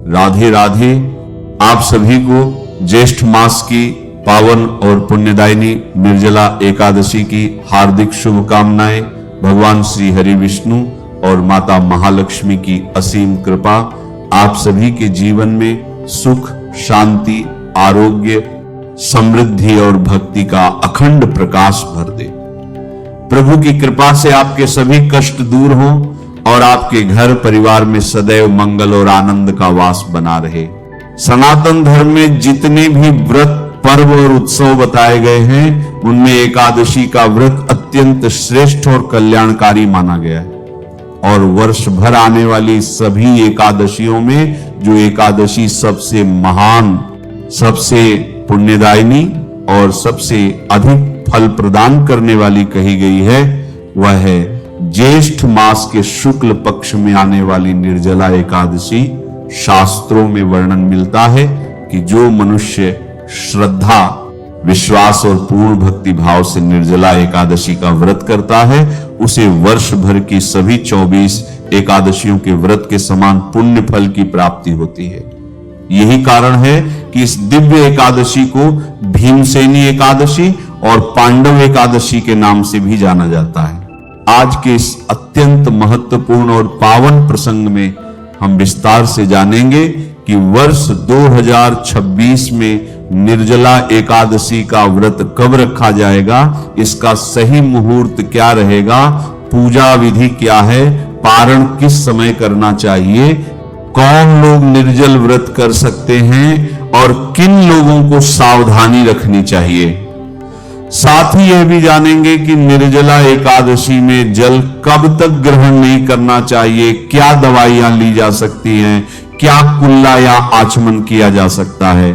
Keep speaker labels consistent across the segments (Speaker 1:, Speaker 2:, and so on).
Speaker 1: राधे राधे। आप सभी को ज्येष्ठ मास की पावन और पुण्यदायिनी निर्जला एकादशी की हार्दिक शुभकामनाएं। भगवान श्री हरि विष्णु और माता महालक्ष्मी की असीम कृपा आप सभी के जीवन में सुख, शांति, आरोग्य, समृद्धि और भक्ति का अखंड प्रकाश भर दे। प्रभु की कृपा से आपके सभी कष्ट दूर हों और आपके घर परिवार में सदैव मंगल और आनंद का वास बना रहे। सनातन धर्म में जितने भी व्रत, पर्व और उत्सव बताए गए हैं, उनमें एकादशी का व्रत अत्यंत श्रेष्ठ और कल्याणकारी माना गया है। और वर्ष भर आने वाली सभी एकादशियों में जो एकादशी सबसे महान, सबसे पुण्यदायिनी और सबसे अधिक फल प्रदान करने वाली कही गई है, वह है ज्येष्ठ मास के शुक्ल पक्ष में आने वाली निर्जला एकादशी। शास्त्रों में वर्णन मिलता है कि जो मनुष्य श्रद्धा, विश्वास और पूर्ण भक्ति भाव से निर्जला एकादशी का व्रत करता है, उसे वर्ष भर की सभी 24 एकादशियों के व्रत के समान पुण्य फल की प्राप्ति होती है। यही कारण है कि इस दिव्य एकादशी को भीमसेनी एकादशी और पांडव एकादशी के नाम से भी जाना जाता है। आज के इस अत्यंत महत्वपूर्ण और पावन प्रसंग में हम विस्तार से जानेंगे कि वर्ष 2026 में निर्जला एकादशी का व्रत कब रखा जाएगा, इसका सही मुहूर्त क्या रहेगा, पूजा विधि क्या है, पारण किस समय करना चाहिए, कौन लोग निर्जल व्रत कर सकते हैं और किन लोगों को सावधानी रखनी चाहिए। साथ ही यह भी जानेंगे कि निर्जला एकादशी में जल कब तक ग्रहण नहीं करना चाहिए, क्या दवाइयां ली जा सकती हैं, क्या कुल्ला या आचमन किया जा सकता है,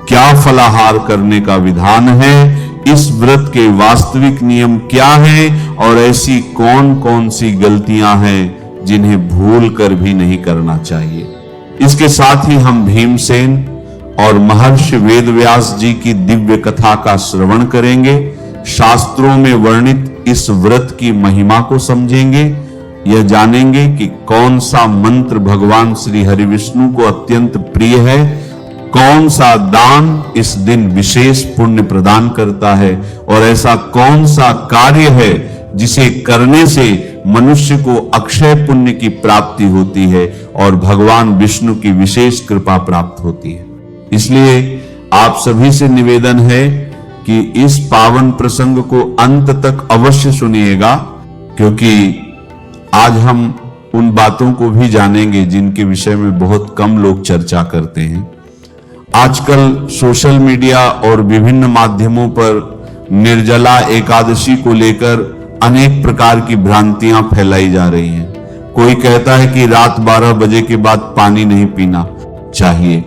Speaker 1: क्या फलाहार करने का विधान है, इस व्रत के वास्तविक नियम क्या हैं और ऐसी कौन कौन सी गलतियां हैं जिन्हें भूल कर भी नहीं करना चाहिए। इसके साथ ही हम भीमसेन और महर्षि वेदव्यास जी की दिव्य कथा का श्रवण करेंगे। शास्त्रों में वर्णित इस व्रत की महिमा को समझेंगे। यह जानेंगे कि कौन सा मंत्र भगवान श्री हरि विष्णु को अत्यंत प्रिय है, कौन सा दान इस दिन विशेष पुण्य प्रदान करता है और ऐसा कौन सा कार्य है जिसे करने से मनुष्य को अक्षय पुण्य की प्राप्ति होती है और भगवान विष्णु की विशेष कृपा प्राप्त होती है। इसलिए आप सभी से निवेदन है कि इस पावन प्रसंग को अंत तक अवश्य सुनिएगा, क्योंकि आज हम उन बातों को भी जानेंगे जिनके विषय में बहुत कम लोग चर्चा करते हैं। आजकल सोशल मीडिया और विभिन्न माध्यमों पर निर्जला एकादशी को लेकर अनेक प्रकार की भ्रांतियां फैलाई जा रही हैं। कोई कहता है कि रात 12 बजे के बाद पानी नहीं पीना चाहिए,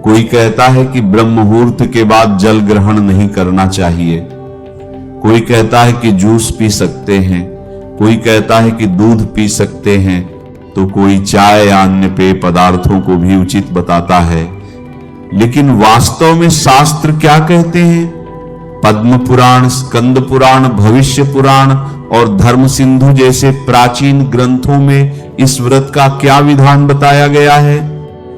Speaker 1: कोई कहता है कि ब्रह्म मुहूर्त के बाद जल ग्रहण नहीं करना चाहिए, कोई कहता है कि जूस पी सकते हैं, कोई कहता है कि दूध पी सकते हैं, तो कोई चाय या अन्य पेय पदार्थों को भी उचित बताता है। लेकिन वास्तव में शास्त्र क्या कहते हैं? पद्म पुराण, स्कंद पुराण, भविष्य पुराण और धर्म सिंधु जैसे प्राचीन ग्रंथों में इस व्रत का क्या विधान बताया गया है?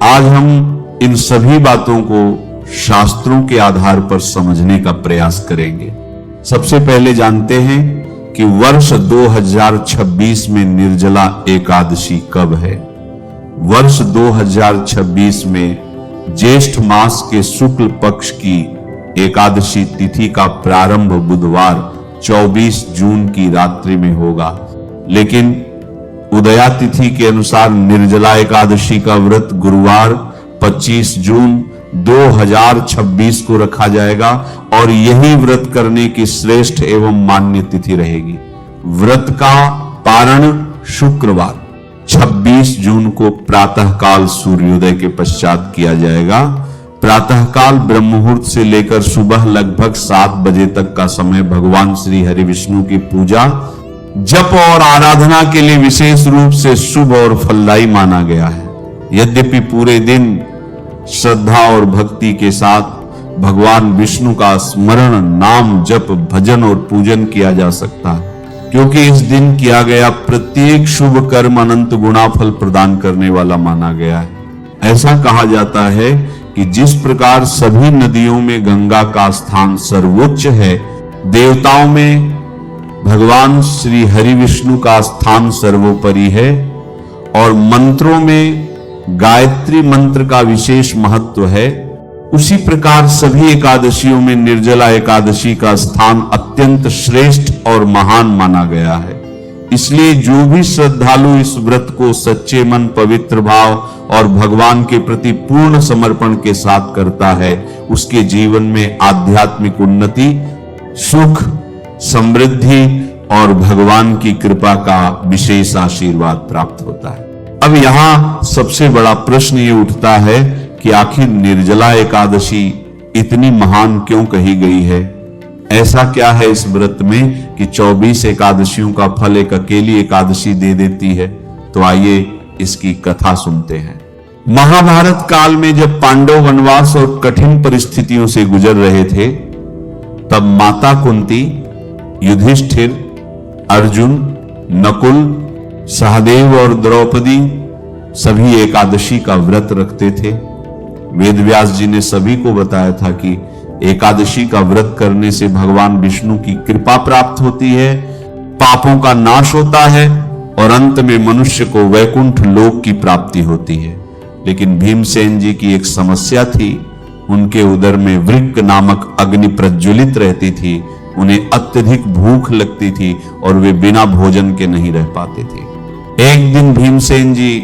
Speaker 1: आज हम इन सभी बातों को शास्त्रों के आधार पर समझने का प्रयास करेंगे। सबसे पहले जानते हैं कि वर्ष 2026 में निर्जला एकादशी कब है। वर्ष 2026 में ज्येष्ठ मास के शुक्ल पक्ष की एकादशी तिथि का प्रारंभ बुधवार 24 जून की रात्रि में होगा, लेकिन उदया तिथि के अनुसार निर्जला एकादशी का व्रत गुरुवार 25 जून 2026 को रखा जाएगा और यही व्रत करने की श्रेष्ठ एवं मान्य तिथि रहेगी। व्रत का पारण शुक्रवार 26 जून को प्रातःकाल सूर्योदय के पश्चात किया जाएगा। प्रातःकाल ब्रह्म मुहूर्त से लेकर सुबह लगभग 7 बजे तक का समय भगवान श्री हरि विष्णु की पूजा, जप और आराधना के लिए विशेष रूप से शुभ और फलदायी माना गया है। यद्यपि पूरे दिन श्रद्धा और भक्ति के साथ भगवान विष्णु का स्मरण, नाम, जप, भजन और पूजन किया जा सकता है, क्योंकि इस दिन किया गया प्रत्येक शुभ कर्म अनंत गुणा फल प्रदान करने वाला माना गया है। ऐसा कहा जाता है कि जिस प्रकार सभी नदियों में गंगा का स्थान सर्वोच्च है, देवताओं में भगवान श्री हरि विष्णु का स्थान सर्वोपरि है और मंत्रों में गायत्री मंत्र का विशेष महत्व है, उसी प्रकार सभी एकादशियों में निर्जला एकादशी का स्थान अत्यंत श्रेष्ठ और महान माना गया है। इसलिए जो भी श्रद्धालु इस व्रत को सच्चे मन, पवित्र भाव और भगवान के प्रति पूर्ण समर्पण के साथ करता है, उसके जीवन में आध्यात्मिक उन्नति, सुख, समृद्धि और भगवान की कृपा का विशेष आशीर्वाद प्राप्त होता है। अब यहां सबसे बड़ा प्रश्न ये उठता है कि आखिर निर्जला एकादशी इतनी महान क्यों कही गई है? ऐसा क्या है इस व्रत में कि 24 एकादशियों का फल एक अकेली एकादशी दे देती है? तो आइए इसकी कथा सुनते हैं। महाभारत काल में जब पांडव वनवास और कठिन परिस्थितियों से गुजर रहे थे, तब माता कुंती, युधिष्ठिर, अर्जुन, नकुल, सहदेव और द्रौपदी सभी एकादशी का व्रत रखते थे। वेदव्यास जी ने सभी को बताया था कि एकादशी का व्रत करने से भगवान विष्णु की कृपा प्राप्त होती है, पापों का नाश होता है और अंत में मनुष्य को वैकुंठ लोक की प्राप्ति होती है। लेकिन भीमसेन जी की एक समस्या थी, उनके उदर में वृक्क नामक अग्नि प्रज्वलित रहती थी, उन्हें अत्यधिक भूख लगती थी और वे बिना भोजन के नहीं रह पाते थे। एक दिन भीमसेन जी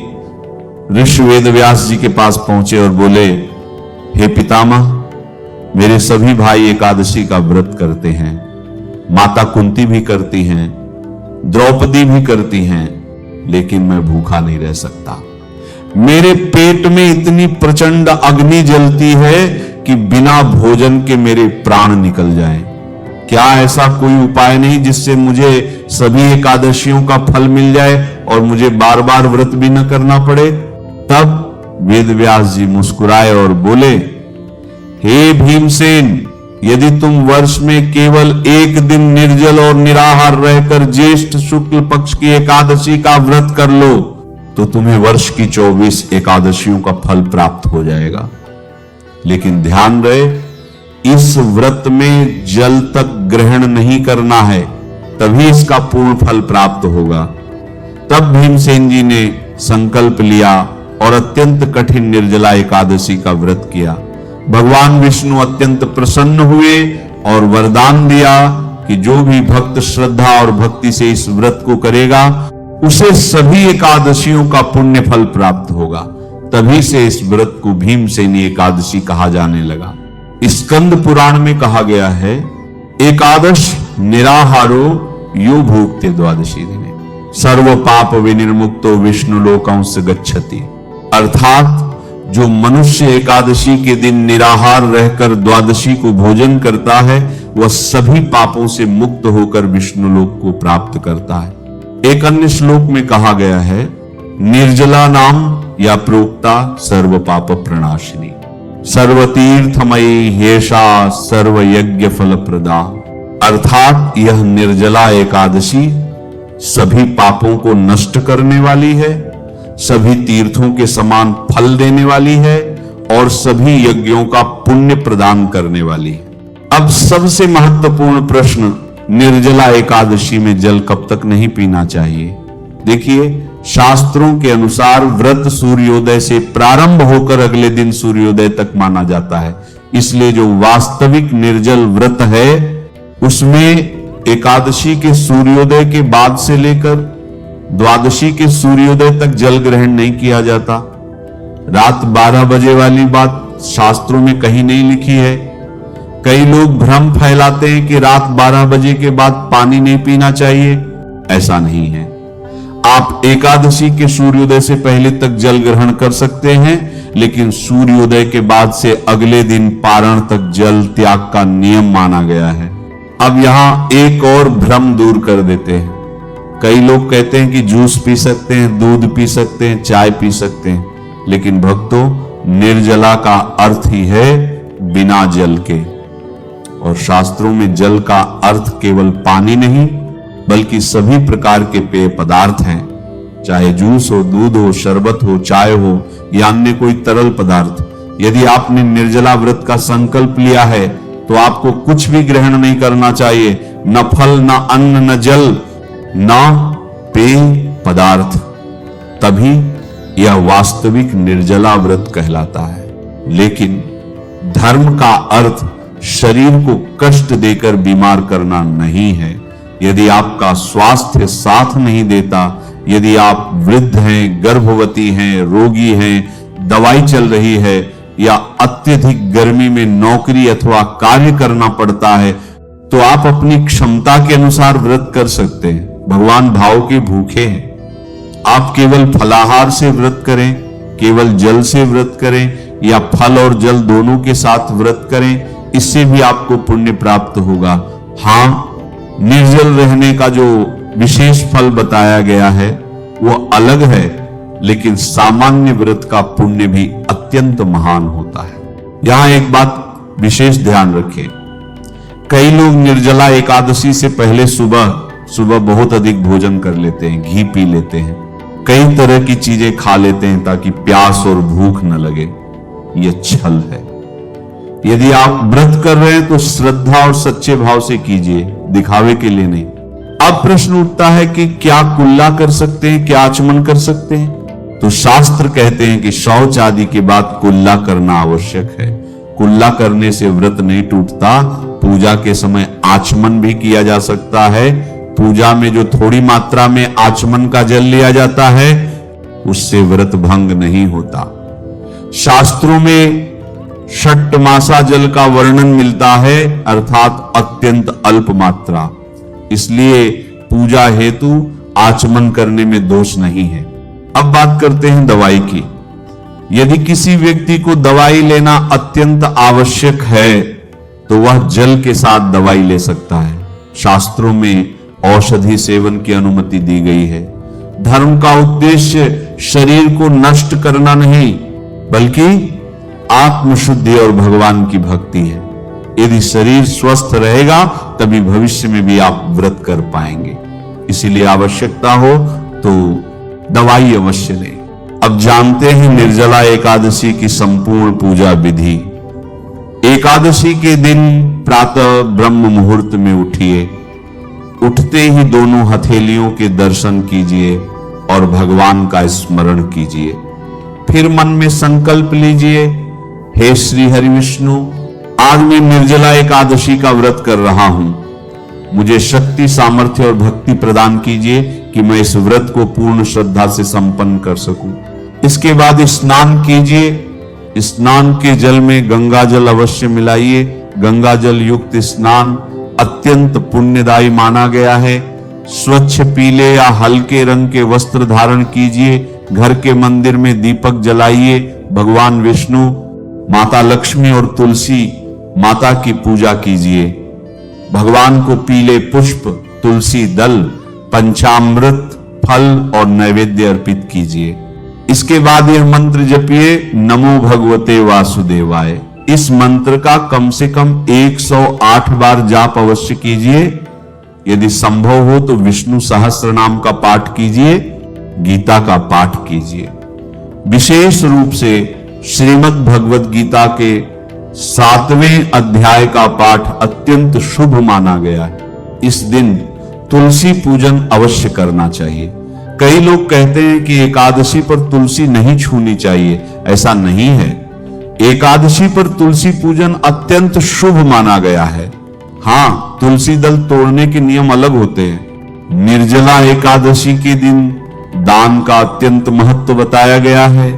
Speaker 1: ऋषि वेदव्यास जी के पास पहुंचे और बोले, हे पितामह, मेरे सभी भाई एकादशी का व्रत करते हैं, माता कुंती भी करती हैं, द्रौपदी भी करती हैं, लेकिन मैं भूखा नहीं रह सकता। मेरे पेट में इतनी प्रचंड अग्नि जलती है कि बिना भोजन के मेरे प्राण निकल जाएं। क्या ऐसा कोई उपाय नहीं जिससे मुझे सभी एकादशियों का फल मिल जाए और मुझे बार बार व्रत भी न करना पड़े? तब वेदव्यास जी मुस्कुराए और बोले, हे भीमसेन, यदि तुम वर्ष में केवल एक दिन निर्जल और निराहार रहकर ज्येष्ठ शुक्ल पक्ष की एकादशी का व्रत कर लो, तो तुम्हें वर्ष की 24 एकादशियों का फल प्राप्त हो जाएगा। लेकिन ध्यान रहे, इस व्रत में जल तक ग्रहण नहीं करना है, तभी इसका पूर्ण फल प्राप्त होगा। तब भीमसेन जी ने संकल्प लिया और अत्यंत कठिन निर्जला एकादशी का व्रत किया। भगवान विष्णु अत्यंत प्रसन्न हुए और वरदान दिया कि जो भी भक्त श्रद्धा और भक्ति से इस व्रत को करेगा, उसे सभी एकादशियों का पुण्य फल प्राप्त होगा। तभी से इस व्रत को भीमसेनी एकादशी कहा जाने लगा। स्कंद पुराण में कहा गया है, एकादश निराहारो यो भुक्ते द्वादशी दिने सर्व पाप विनिर्मुक्तो विष्णु लोकांश गच्छति। अर्थात जो मनुष्य एकादशी के दिन निराहार रहकर द्वादशी को भोजन करता है, वह सभी पापों से मुक्त होकर विष्णु लोक को प्राप्त करता है। एक अन्य श्लोक में कहा गया है, निर्जला नाम या प्रोक्ता सर्व पाप प्रणाशिनी सर्वतीर्थमयी हेषा सर्व यज्ञ फल प्रदा। अर्थात यह निर्जला एकादशी सभी पापों को नष्ट करने वाली है, सभी तीर्थों के समान फल देने वाली है और सभी यज्ञों का पुण्य प्रदान करने वाली है। अब सबसे महत्वपूर्ण प्रश्न, निर्जला एकादशी में जल कब तक नहीं पीना चाहिए? देखिए, शास्त्रों के अनुसार व्रत सूर्योदय से प्रारंभ होकर अगले दिन सूर्योदय तक माना जाता है। इसलिए जो वास्तविक निर्जल व्रत है, उसमें एकादशी के सूर्योदय के बाद से लेकर द्वादशी के सूर्योदय तक जल ग्रहण नहीं किया जाता। रात 12 बजे वाली बात शास्त्रों में कहीं नहीं लिखी है। कई लोग भ्रम फैलाते हैं कि रात 12 बजे के बाद पानी नहीं पीना चाहिए। ऐसा नहीं है। आप एकादशी के सूर्योदय से पहले तक जल ग्रहण कर सकते हैं, लेकिन सूर्योदय के बाद से अगले दिन पारण तक जल त्याग का नियम माना गया है। अब यहां एक और भ्रम दूर कर देते हैं। कई लोग कहते हैं कि जूस पी सकते हैं, दूध पी सकते हैं, चाय पी सकते हैं, लेकिन भक्तों, निर्जला का अर्थ ही है बिना जल के। और शास्त्रों में जल का अर्थ केवल पानी नहीं, बल्कि सभी प्रकार के पेय पदार्थ हैं। चाहे जूस हो, दूध हो, शरबत हो, चाय हो या अन्य कोई तरल पदार्थ। यदि आपने निर्जला व्रत का संकल्प लिया है तो आपको कुछ भी ग्रहण नहीं करना चाहिए, न फल, न अन्न, न जल, न पेय पदार्थ। तभी यह वास्तविक निर्जला व्रत कहलाता है। लेकिन धर्म का अर्थ शरीर को कष्ट देकर बीमार करना नहीं है। यदि आपका स्वास्थ्य साथ नहीं देता, यदि आप वृद्ध हैं, गर्भवती हैं, रोगी हैं, दवाई चल रही है या अत्यधिक गर्मी में नौकरी अथवा कार्य करना पड़ता है, तो आप अपनी क्षमता के अनुसार व्रत कर सकते हैं। भगवान भाव के भूखे हैं। आप केवल फलाहार से व्रत करें, केवल जल से व्रत करें या फल और जल दोनों के साथ व्रत करें, इससे भी आपको पुण्य प्राप्त होगा। हाँ, निर्जल रहने का जो विशेष फल बताया गया है वो अलग है, लेकिन सामान्य व्रत का पुण्य भी अत्यंत महान होता है। यहां एक बात विशेष ध्यान रखें, कई लोग निर्जला एकादशी से पहले सुबह बहुत अधिक भोजन कर लेते हैं, घी पी लेते हैं, कई तरह की चीजें खा लेते हैं ताकि प्यास और भूख न लगे। यह छल है। यदि आप व्रत कर रहे हैं तो श्रद्धा और सच्चे भाव से कीजिए, दिखावे के लिए नहीं। अब प्रश्न उठता है कि क्या कुल्ला कर सकते हैं, क्या आचमन कर सकते हैं? तो शास्त्र कहते हैं कि शौच आदि के बाद कुल्ला करना आवश्यक है। कुल्ला करने से व्रत नहीं टूटता। पूजा के समय आचमन भी किया जा सकता है। पूजा में जो थोड़ी मात्रा में आचमन का जल लिया जाता है उससे व्रत भंग नहीं होता। शास्त्रों में षट्मासा जल का वर्णन मिलता है, अर्थात अत्यंत अल्प मात्रा। इसलिए पूजा हेतु आचमन करने में दोष नहीं है। अब बात करते हैं दवाई की। यदि किसी व्यक्ति को दवाई लेना अत्यंत आवश्यक है तो वह जल के साथ दवाई ले सकता है। शास्त्रों में औषधि सेवन की अनुमति दी गई है। धर्म का उद्देश्य शरीर को नष्ट करना नहीं, बल्कि आत्मशुद्धि और भगवान की भक्ति है। यदि शरीर स्वस्थ रहेगा तभी भविष्य में भी आप व्रत कर पाएंगे। इसीलिए आवश्यकता हो तो दवाई अवश्य लें। अब जानते हैं निर्जला एकादशी की संपूर्ण पूजा विधि। एकादशी के दिन प्रातः ब्रह्म मुहूर्त में उठिए। उठते ही दोनों हथेलियों के दर्शन कीजिए और भगवान का स्मरण कीजिए। फिर मन में संकल्प लीजिए, हे श्री हरि विष्णु, आज मैं निर्जला एकादशी का व्रत कर रहा हूं। मुझे शक्ति, सामर्थ्य और भक्ति प्रदान कीजिए कि मैं इस व्रत को पूर्ण श्रद्धा से संपन्न कर सकूं। इसके बाद स्नान कीजिए। स्नान के जल में गंगा जल अवश्य मिलाइए। गंगा जल युक्त स्नान अत्यंत पुण्यदायी माना गया है। स्वच्छ पीले या हल्के रंग के वस्त्र धारण कीजिए। घर के मंदिर में दीपक जलाइए। भगवान विष्णु, माता लक्ष्मी और तुलसी माता की पूजा कीजिए। भगवान को पीले पुष्प, तुलसी दल, पंचामृत, फल और नैवेद्य अर्पित कीजिए। इसके बाद यह मंत्र जपिए, नमो भगवते वासुदेवाय। इस मंत्र का कम से कम 108 बार जाप अवश्य कीजिए। यदि संभव हो तो विष्णु सहस्त्र नाम का पाठ कीजिए, गीता का पाठ कीजिए। विशेष रूप से श्रीमद् भगवद गीता के 7वें अध्याय का पाठ अत्यंत शुभ माना गया है। इस दिन तुलसी पूजन अवश्य करना चाहिए। कई लोग कहते हैं कि एकादशी पर तुलसी नहीं छूनी चाहिए। ऐसा नहीं है। एकादशी पर तुलसी पूजन अत्यंत शुभ माना गया है। हाँ, तुलसी दल तोड़ने के नियम अलग होते हैं। निर्जला एकादशी के दिन दान का अत्यंत महत्व बताया गया है।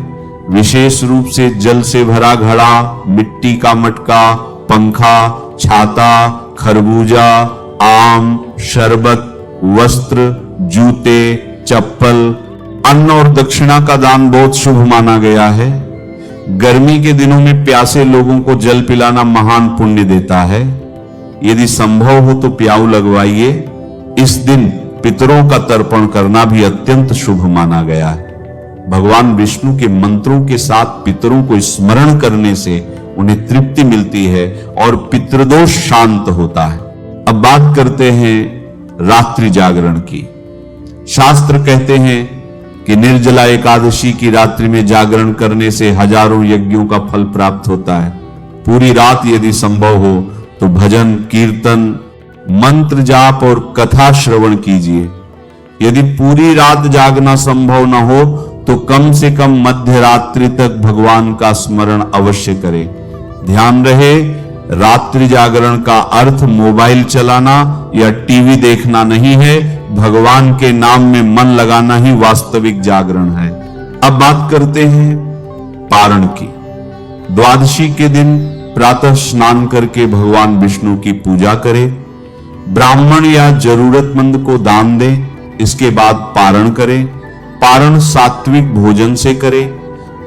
Speaker 1: विशेष रूप से जल से भरा घड़ा, मिट्टी का मटका, पंखा, छाता, खरबूजा, आम, शरबत, वस्त्र, जूते, चप्पल, अन्न और दक्षिणा का दान बहुत शुभ माना गया है। गर्मी के दिनों में प्यासे लोगों को जल पिलाना महान पुण्य देता है। यदि संभव हो तो प्याऊ लगवाइए। इस दिन पितरों का तर्पण करना भी अत्यंत शुभ माना गया है। भगवान विष्णु के मंत्रों के साथ पितरों को स्मरण करने से उन्हें तृप्ति मिलती है और पितृदोष शांत होता है। अब बात करते हैं रात्रि जागरण की। शास्त्र कहते हैं कि निर्जला एकादशी की रात्रि में जागरण करने से हजारों यज्ञों का फल प्राप्त होता है। पूरी रात यदि संभव हो तो भजन, कीर्तन, मंत्र जाप और कथा श्रवण कीजिए। यदि पूरी रात जागना संभव न हो तो कम से कम मध्य रात्रि तक भगवान का स्मरण अवश्य करें। ध्यान रहे, रात्रि जागरण का अर्थ मोबाइल चलाना या टीवी देखना नहीं है। भगवान के नाम में मन लगाना ही वास्तविक जागरण है। अब बात करते हैं पारण की। द्वादशी के दिन प्रातः स्नान करके भगवान विष्णु की पूजा करें। ब्राह्मण या जरूरतमंद को दान दें। इसके बाद पारण करें। पारण सात्विक भोजन से करें।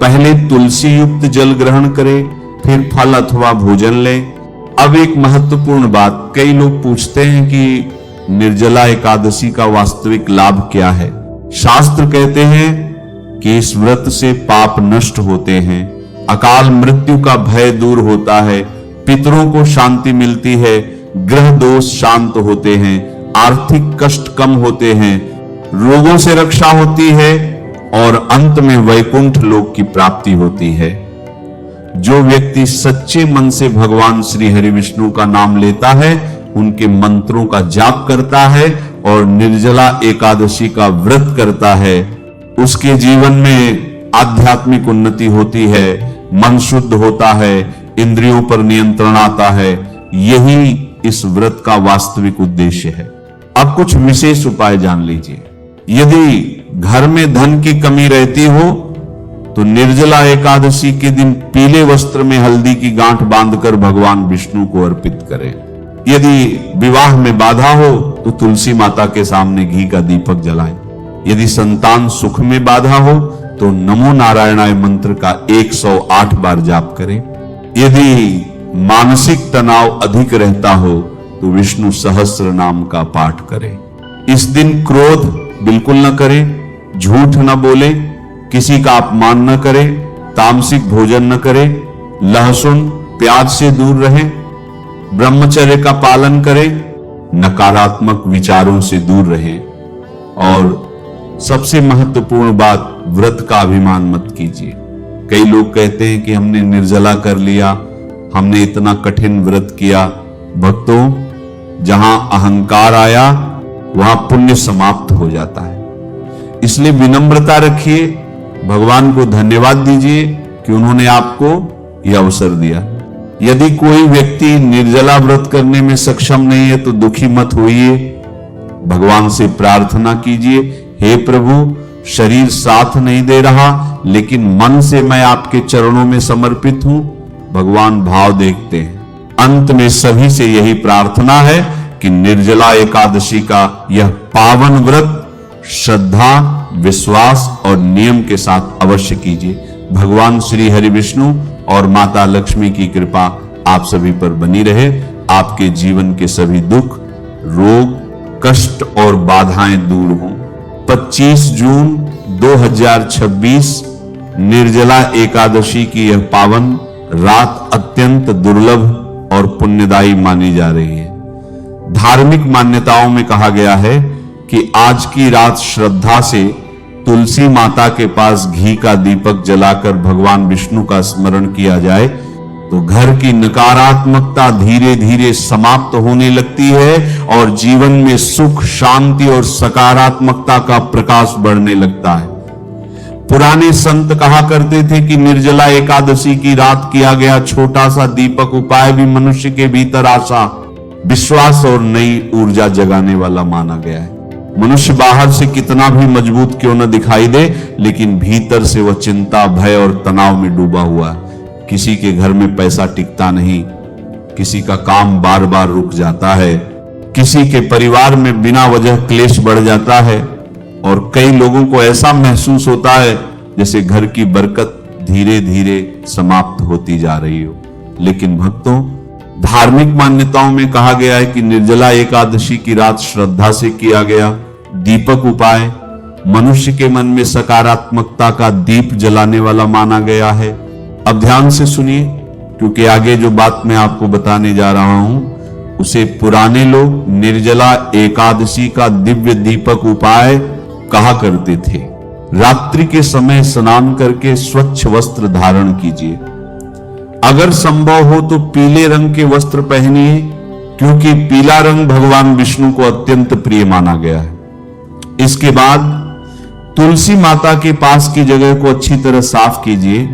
Speaker 1: पहले तुलसी युक्त जल ग्रहण करें, फिर फल अथवा भोजन लें। अब एक महत्वपूर्ण बात, कई लोग पूछते हैं कि निर्जला एकादशी का वास्तविक लाभ क्या है। शास्त्र कहते हैं कि इस व्रत से पाप नष्ट होते हैं, अकाल मृत्यु का भय दूर होता है, पितरों को शांति मिलती है, ग्रह दोष शांत होते हैं, आर्थिक कष्ट कम होते हैं, रोगों से रक्षा होती है और अंत में वैकुंठ लोक की प्राप्ति होती है। जो व्यक्ति सच्चे मन से भगवान श्री हरि विष्णु का नाम लेता है, उनके मंत्रों का जाप करता है और निर्जला एकादशी का व्रत करता है, उसके जीवन में आध्यात्मिक उन्नति होती है, मन शुद्ध होता है, इंद्रियों पर नियंत्रण आता है। यही इस व्रत का वास्तविक उद्देश्य है। अब कुछ विशेष उपाय जान लीजिए। यदि घर में धन की कमी रहती हो तो निर्जला एकादशी के दिन पीले वस्त्र में हल्दी की गांठ बांधकर भगवान विष्णु को अर्पित करें। यदि विवाह में बाधा हो तो तुलसी माता के सामने घी का दीपक जलाएं। यदि संतान सुख में बाधा हो तो नमो नारायणाय मंत्र का 108 बार जाप करें। यदि मानसिक तनाव अधिक रहता हो तो विष्णु सहस्त्र नाम का पाठ करें। इस दिन क्रोध बिल्कुल न करें, झूठ न बोले, किसी का अपमान न करें, तामसिक भोजन न करें, लहसुन प्याज से दूर रहें, ब्रह्मचर्य का पालन करें, नकारात्मक विचारों से दूर रहें और सबसे महत्वपूर्ण बात, व्रत का अभिमान मत कीजिए। कई लोग कहते हैं कि हमने निर्जला कर लिया, हमने इतना कठिन व्रत किया। भक्तों, जहां अहंकार आया वहां पुण्य समाप्त हो जाता है। इसलिए विनम्रता रखिए, भगवान को धन्यवाद दीजिए कि उन्होंने आपको यह अवसर दिया। यदि कोई व्यक्ति निर्जला व्रत करने में सक्षम नहीं है तो दुखी मत होइए, भगवान से प्रार्थना कीजिए, हे प्रभु, शरीर साथ नहीं दे रहा लेकिन मन से मैं आपके चरणों में समर्पित हूं। भगवान भाव देखते हैं। अंत में सभी से यही प्रार्थना है कि निर्जला एकादशी का यह पावन व्रत श्रद्धा, विश्वास और नियम के साथ अवश्य कीजिए। भगवान श्री हरि विष्णु और माता लक्ष्मी की कृपा आप सभी पर बनी रहे। आपके जीवन के सभी दुख, रोग, कष्ट और बाधाएं दूर हों। 25 जून 2026 निर्जला एकादशी की यह पावन रात अत्यंत दुर्लभ और पुण्यदायी मानी जा रही है। धार्मिक मान्यताओं में कहा गया है कि आज की रात श्रद्धा से तुलसी माता के पास घी का दीपक जलाकर भगवान विष्णु का स्मरण किया जाए तो घर की नकारात्मकता धीरे धीरे समाप्त होने लगती है और जीवन में सुख, शांति और सकारात्मकता का प्रकाश बढ़ने लगता है। पुराने संत कहा करते थे कि निर्जला एकादशी की रात किया गया छोटा सा दीपक उपाय भी मनुष्य के भीतर आशा, विश्वास और नई ऊर्जा जगाने वाला माना गया है। मनुष्य बाहर से कितना भी मजबूत क्यों न दिखाई दे, लेकिन भीतर से वह चिंता, भय और तनाव में डूबा हुआ है। किसी के घर में पैसा टिकता नहीं, किसी का काम बार बार रुक जाता है, किसी के परिवार में बिना वजह क्लेश बढ़ जाता है और कई लोगों को ऐसा महसूस होता है जैसे घर की बरकत धीरे धीरे समाप्त होती जा रही हो। लेकिन भक्तों, धार्मिक मान्यताओं में कहा गया है कि निर्जला एकादशी की रात श्रद्धा से किया गया दीपक उपाय मनुष्य के मन में सकारात्मकता का दीप जलाने वाला माना गया है। अब ध्यान से सुनिए, क्योंकि आगे जो बात मैं आपको बताने जा रहा हूं उसे पुराने लोग निर्जला एकादशी का दिव्य दीपक उपाय कहा करते थे। रात्रि के समय स्नान करके स्वच्छ वस्त्र धारण कीजिए। अगर संभव हो तो पीले रंग के वस्त्र पहनिए, क्योंकि पीला रंग भगवान विष्णु को अत्यंत प्रिय माना गया है। इसके बाद तुलसी माता के पास की जगह को अच्छी तरह साफ कीजिए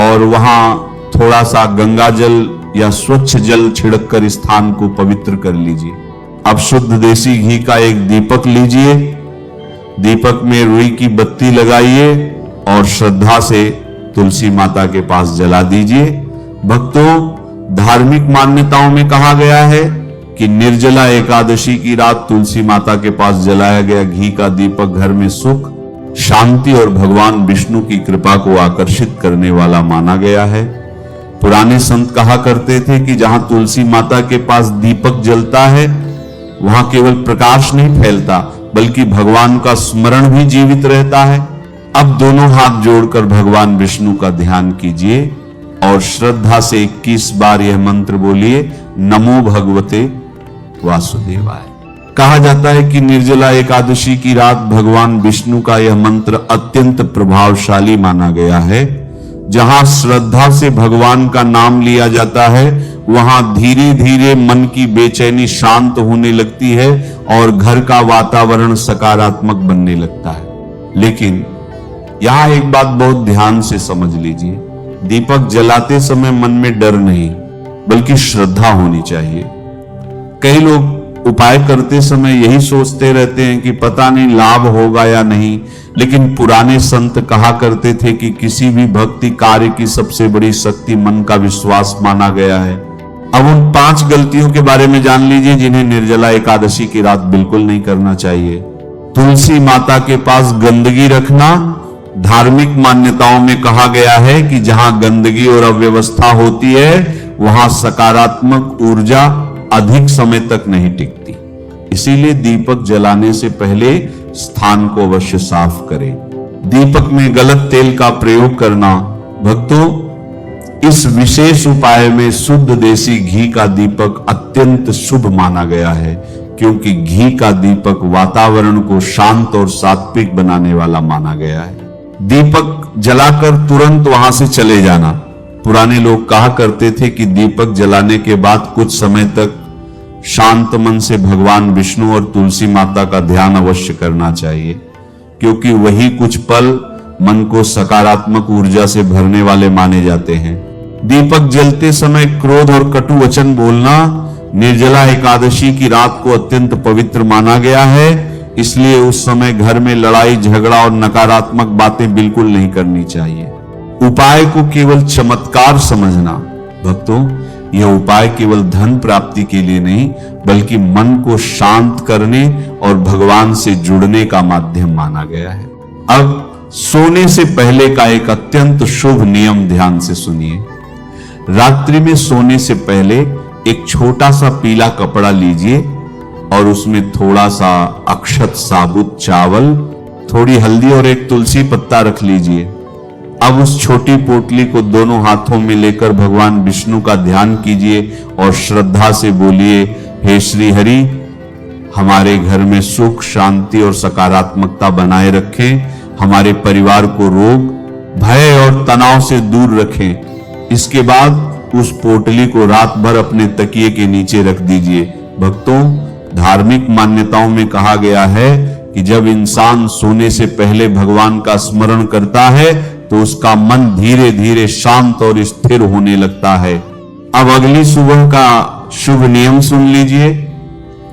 Speaker 1: और वहां थोड़ा सा गंगा जल या स्वच्छ जल छिड़ककर स्थान को पवित्र कर लीजिए। अब शुद्ध देसी घी का एक दीपक लीजिए, दीपक में रुई की बत्ती लगाइए और श्रद्धा से तुलसी माता के पास जला दीजिए। भक्तों, धार्मिक मान्यताओं में कहा गया है कि निर्जला एकादशी की रात तुलसी माता के पास जलाया गया घी का दीपक घर में सुख, शांति और भगवान विष्णु की कृपा को आकर्षित करने वाला माना गया है। पुराने संत कहा करते थे कि जहां तुलसी माता के पास दीपक जलता है वहां केवल प्रकाश नहीं फैलता, बल्कि भगवान का स्मरण भी जीवित रहता है। अब दोनों हाथ जोड़कर भगवान विष्णु का ध्यान कीजिए और श्रद्धा से 21 बार यह मंत्र बोलिए, नमो भगवते वासुदेवाय। कहा जाता है कि निर्जला एकादशी की रात भगवान विष्णु का यह मंत्र अत्यंत प्रभावशाली माना गया है। जहां श्रद्धा से भगवान का नाम लिया जाता है वहां धीरे धीरे मन की बेचैनी शांत होने लगती है और घर का वातावरण सकारात्मक बनने लगता है। लेकिन यहां एक बात बहुत ध्यान से समझ लीजिए, दीपक जलाते समय मन में डर नहीं बल्कि श्रद्धा होनी चाहिए। कई लोग उपाय करते समय यही सोचते रहते हैं कि पता नहीं लाभ होगा या नहीं, लेकिन पुराने संत कहा करते थे कि किसी भी भक्ति कार्य की सबसे बड़ी शक्ति मन का विश्वास माना गया है। अब उन 5 गलतियों के बारे में जान लीजिए जिन्हें निर्जला एकादशी की रात बिल्कुल नहीं करना चाहिए। तुलसी माता के पास गंदगी रखना। धार्मिक मान्यताओं में कहा गया है कि जहां गंदगी और अव्यवस्था होती है वहां सकारात्मक ऊर्जा अधिक समय तक नहीं टिकती। इसीलिए दीपक जलाने से पहले स्थान को अवश्य साफ करें। दीपक में गलत तेल का प्रयोग करना। भक्तों, इस विशेष उपाय में शुद्ध देसी घी का दीपक अत्यंत शुभ माना गया है, क्योंकि घी का दीपक वातावरण को शांत और सात्विक बनाने वाला माना गया है। दीपक जलाकर तुरंत वहां से चले जाना। पुराने लोग कहा करते थे कि दीपक जलाने के बाद कुछ समय तक शांत मन से भगवान विष्णु और तुलसी माता का ध्यान अवश्य करना चाहिए, क्योंकि वही कुछ पल मन को सकारात्मक ऊर्जा से भरने वाले माने जाते हैं। दीपक जलते समय क्रोध और कटु वचन बोलना निर्जला एकादशी की रात को अत्यंत पवित्र माना गया है। इसलिए उस समय घर में लड़ाई झगड़ा और नकारात्मक बातें बिल्कुल नहीं करनी चाहिए। उपाय को केवल चमत्कार समझना। भक्तों, यह उपाय केवल धन प्राप्ति के लिए नहीं बल्कि मन को शांत करने और भगवान से जुड़ने का माध्यम माना गया है। अब सोने से पहले का एक अत्यंत शुभ नियम ध्यान से सुनिए। रात्रि में सोने से पहले एक छोटा सा पीला कपड़ा लीजिए और उसमें थोड़ा सा अक्षत साबुत चावल, थोड़ी हल्दी और एक तुलसी पत्ता रख लीजिए। अब उस छोटी पोटली को दोनों हाथों में लेकर भगवान विष्णु का ध्यान कीजिए और श्रद्धा से बोलिए, हे श्री हरि, हमारे घर में सुख शांति और सकारात्मकता बनाए रखें, हमारे परिवार को रोग भय और तनाव से दूर रखें। इसके बाद उस पोटली को रात भर अपने तकिए के नीचे रख दीजिए। भक्तों, धार्मिक मान्यताओं में कहा गया है कि जब इंसान सोने से पहले भगवान का स्मरण करता है तो उसका मन धीरे धीरे शांत और स्थिर होने लगता है। अब अगली सुबह का शुभ नियम सुन लीजिए।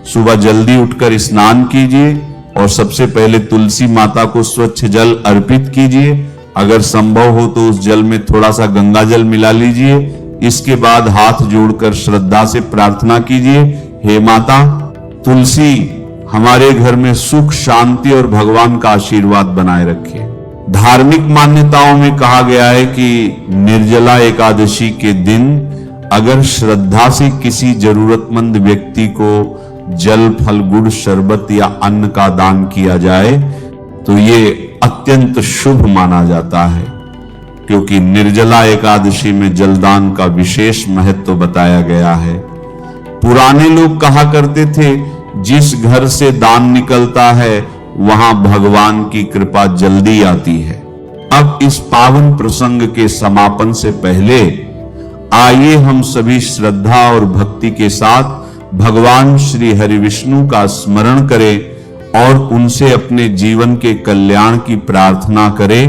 Speaker 1: सुबह जल्दी उठकर स्नान कीजिए और सबसे पहले तुलसी माता को स्वच्छ जल अर्पित कीजिए। अगर संभव हो तो उस जल में थोड़ा सा गंगा जल मिला लीजिए। इसके बाद हाथ जोड़कर श्रद्धा से प्रार्थना कीजिए, हे माता तुलसी, हमारे घर में सुख शांति और भगवान का आशीर्वाद बनाए रखे। धार्मिक मान्यताओं में कहा गया है कि निर्जला एकादशी के दिन अगर श्रद्धा से किसी जरूरतमंद व्यक्ति को जल फल गुड़ शरबत या अन्न का दान किया जाए तो ये अत्यंत शुभ माना जाता है, क्योंकि निर्जला एकादशी में जलदान का विशेष महत्व बताया गया है। पुराने लोग कहा करते थे, जिस घर से दान निकलता है वहां भगवान की कृपा जल्दी आती है। अब इस पावन प्रसंग के समापन से पहले आइए हम सभी श्रद्धा और भक्ति के साथ भगवान श्री हरि विष्णु का स्मरण करें और उनसे अपने जीवन के कल्याण की प्रार्थना करें।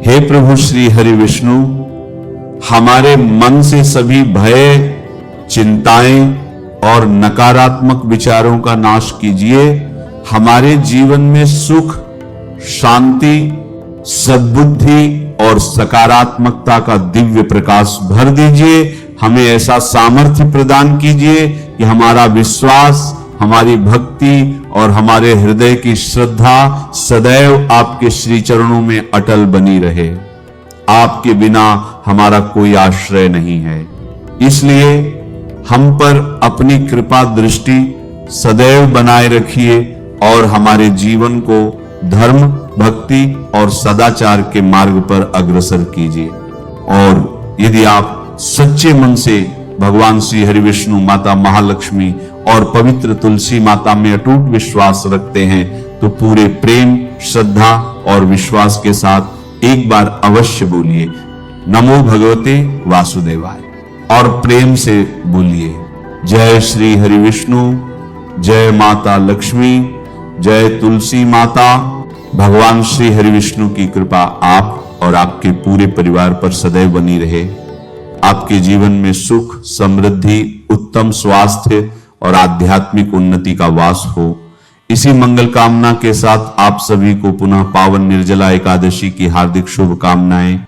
Speaker 1: हे प्रभु श्री हरि विष्णु, हमारे मन से सभी भय, चिंताएं और नकारात्मक विचारों का नाश कीजिए। हमारे जीवन में सुख, शांति, सद्बुद्धि और सकारात्मकता का दिव्य प्रकाश भर दीजिए। हमें ऐसा सामर्थ्य प्रदान कीजिए कि हमारा विश्वास, हमारी भक्ति और हमारे हृदय की श्रद्धा सदैव आपके श्री चरणों में अटल बनी रहे। आपके बिना हमारा कोई आश्रय नहीं है, इसलिए हम पर अपनी कृपा दृष्टि सदैव बनाए रखिए और हमारे जीवन को धर्म, भक्ति और सदाचार के मार्ग पर अग्रसर कीजिए। और यदि आप सच्चे मन से भगवान श्री हरि विष्णु, माता महालक्ष्मी और पवित्र तुलसी माता में अटूट विश्वास रखते हैं तो पूरे प्रेम, श्रद्धा और विश्वास के साथ एक बार अवश्य बोलिए नमो भगवते वासुदेवाय और प्रेम से बोलिए जय श्री हरि विष्णु, जय माता लक्ष्मी, जय तुलसी माता। भगवान श्री हरि विष्णु की कृपा आप और आपके पूरे परिवार पर सदैव बनी रहे। आपके जीवन में सुख, समृद्धि, उत्तम स्वास्थ्य और आध्यात्मिक उन्नति का वास हो। इसी मंगल कामना के साथ आप सभी को पुनः पावन निर्जला एकादशी की हार्दिक शुभकामनाएं।